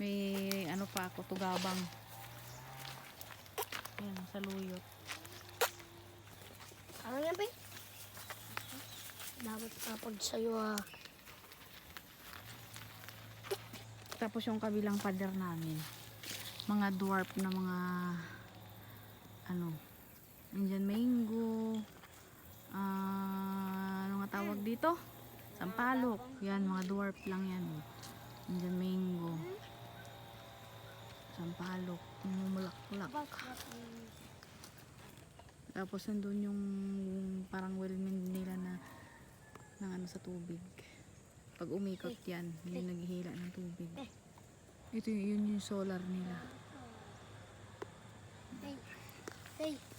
May ano pa ako, tugabang. Ayan, saluyot. Ano yan, Pay? Dapat kapag sa'yo Tapos yung kabilang pader namin, mga dwarf na mga ano, Indian mango, ano nga tawag dito? Sampalok. Yan, mga dwarf lang yan. Indian mango. Sampalok. Mumulak-mulak. Tapos nandun yung parang wellman nila na ng ano sa tubig. Pag umikot yan, yung naghihila ng tubig. Ito yun yung solar nila. Hey.